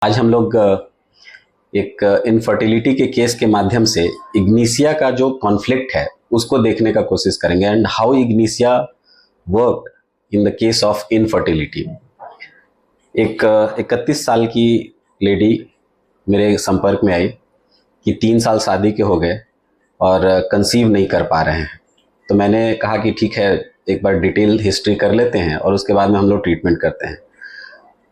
आज हम लोग एक इनफर्टिलिटी के केस के माध्यम से इग्निशिया का जो कॉन्फ्लिक्ट है उसको देखने का कोशिश करेंगे and how Ignatia work in the case of infertility. एक 31 साल की लेडी मेरे संपर्क में आई कि 3 साल शादी के हो गए और कंसीव नहीं कर पा रहे हैं। तो मैंने कहा कि ठीक है, एक बार डिटेल हिस्ट्री कर लेते हैं और उसके बाद में हम लोग ट्रीटमेंट करते हैं।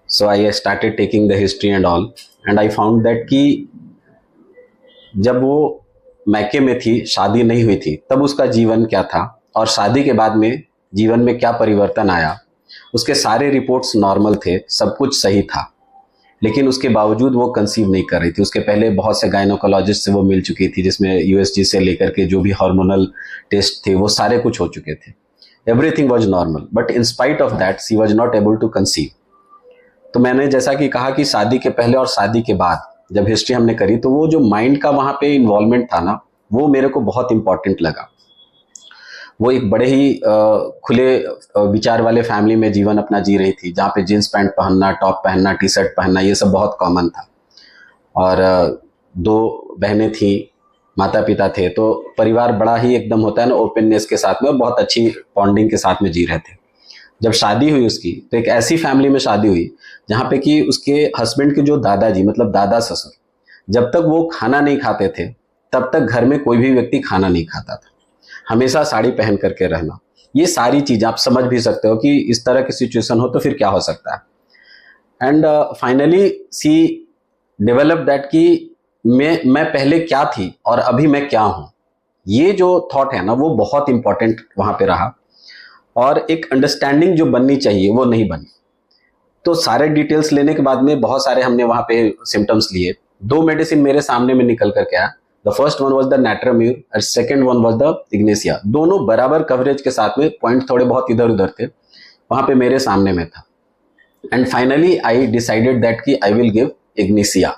So I started taking the history and all and I found that कि जब वो मैके में थी, शादी नहीं हुई थी, तब उसका जीवन क्या था और शादी के बाद में जीवन में क्या परिवर्तन आया। उसके सारे रिपोर्ट्स नॉर्मल थे, सब कुछ सही था, लेकिन उसके बावजूद वो कंसीव नहीं कर रही थी। उसके पहले बहुत से गायनोकोलॉजिस्ट से वो मिल चुकी थी, जिसमें यूएसजी से लेकर के जो भी हार्मोनल टेस्ट थे वो सारे कुछ हो चुके थे। Everything was normal, but in spite of that she was not able to conceive. तो मैंने जैसा कि कहा कि शादी के पहले और शादी के बाद जब हिस्ट्री हमने करी तो वो जो माइंड का वहाँ पे इन्वॉल्वमेंट था ना, वो मेरे को बहुत इंपॉर्टेंट लगा। वो एक बड़े ही खुले विचार वाले फैमिली में जीवन अपना जी रही थी, जहाँ पे जींस पैंट पहनना, टॉप पहनना, टी शर्ट पहनना, ये सब बहुत कॉमन था। और 2 बहनें थी, माता पिता थे, तो परिवार बड़ा ही एकदम होता है ना, ओपननेस के साथ में, और बहुत अच्छी बॉन्डिंग के साथ में जी रहे थे। जब शादी हुई उसकी, तो एक ऐसी फैमिली में शादी हुई जहाँ पे कि उसके हस्बैंड के जो दादाजी, मतलब दादा ससुर, जब तक वो खाना नहीं खाते थे तब तक घर में कोई भी व्यक्ति खाना नहीं खाता था। हमेशा साड़ी पहन करके रहना, ये सारी चीज़ आप समझ भी सकते हो कि इस तरह की सिचुएशन हो तो फिर क्या हो सकता है। And finally she develop that कि मैं पहले क्या थी और अभी मैं क्या हूँ। ये जो थॉट है ना, वो बहुत इंपॉर्टेंट वहाँ पे रहा, और एक अंडरस्टैंडिंग जो बननी चाहिए वो नहीं बनी। तो सारे डिटेल्स लेने के बाद में बहुत सारे हमने वहाँ पे सिम्टम्स लिए। 2 मेडिसिन मेरे सामने में निकल करके आया। The first one was the natrum mur और second one was the ignatia. दोनों बराबर कवरेज के साथ में, पॉइंट थोड़े बहुत इधर उधर थे, वहाँ पे मेरे सामने में था। And finally I decided that कि I will give ignatia,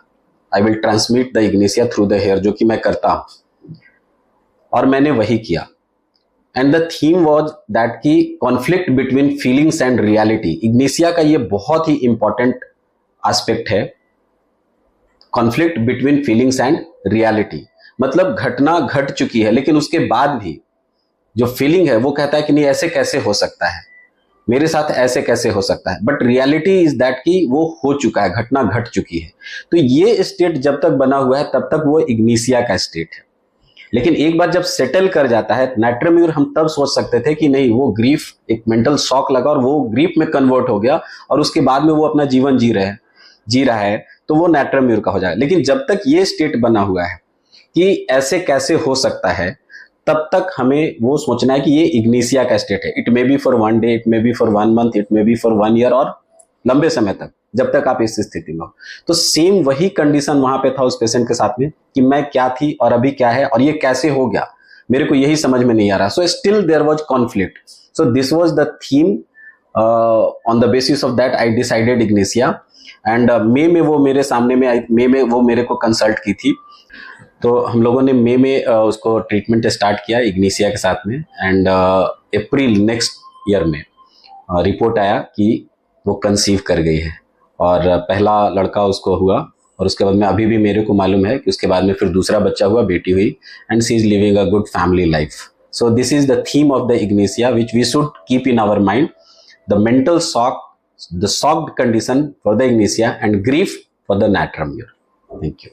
I will transmit the ignatia through the hair, जो कि मैं करता हूँ, और मैंने वही किया। And the theme was that की conflict between feelings and reality. Ignatia का ये बहुत ही इंपॉर्टेंट एस्पेक्ट है, conflict between feelings and reality. मतलब घटना घट चुकी है, लेकिन उसके बाद भी जो फीलिंग है वो कहता है कि नहीं, ऐसे कैसे हो सकता है, मेरे साथ ऐसे कैसे हो सकता है। बट रियलिटी इज दैट कि वो हो चुका है, घटना घट चुकी है। तो ये स्टेट जब तक बना हुआ है तब तक वो इग्निशिया का स्टेट है। लेकिन एक बार जब सेटल कर जाता है नाट्राम्यूर, हम तब सोच सकते थे कि नहीं, वो ग्रीफ, एक मेंटल शॉक लगा और वो ग्रीफ में कन्वर्ट हो गया और उसके बाद में वो अपना जीवन जी रहा है, तो वो नाट्राम्यूर का हो जाएगा। लेकिन जब तक ये स्टेट बना हुआ है कि ऐसे कैसे हो सकता है, तब तक हमें वो सोचना है कि ये इग्निशिया का स्टेट है। It may be for 1 day, it may be for 1 month, it may be for 1 year, और लंबे समय तक, जब तक आप इस स्थिति में हो। तो सेम वही कंडीशन वहां पे था उस पेशेंट के साथ में कि मैं क्या थी और अभी क्या है और ये कैसे हो गया, मेरे को यही समझ में नहीं आ रहा। So still there was conflict. So this was the theme. On the basis of that I decided ignatia. And मई में वो मेरे सामने में आई, मई में वो मेरे को कंसल्ट की थी। तो हम लोगों ने मई में उसको ट्रीटमेंट स्टार्ट किया इग्निशिया के साथ में। एंड अप्रैल नेक्स्ट ईयर में रिपोर्ट आया कि वो कंसीव कर गई है, और पहला लड़का उसको हुआ, और उसके बाद में अभी भी मेरे को मालूम है कि उसके बाद में फिर दूसरा बच्चा हुआ, बेटी हुई, and she is living a good family life. So this is the theme of the ignatia which we should keep in our mind, the mental shock, the shocked condition for the ignatia, and grief for the natrum mur. Thank you.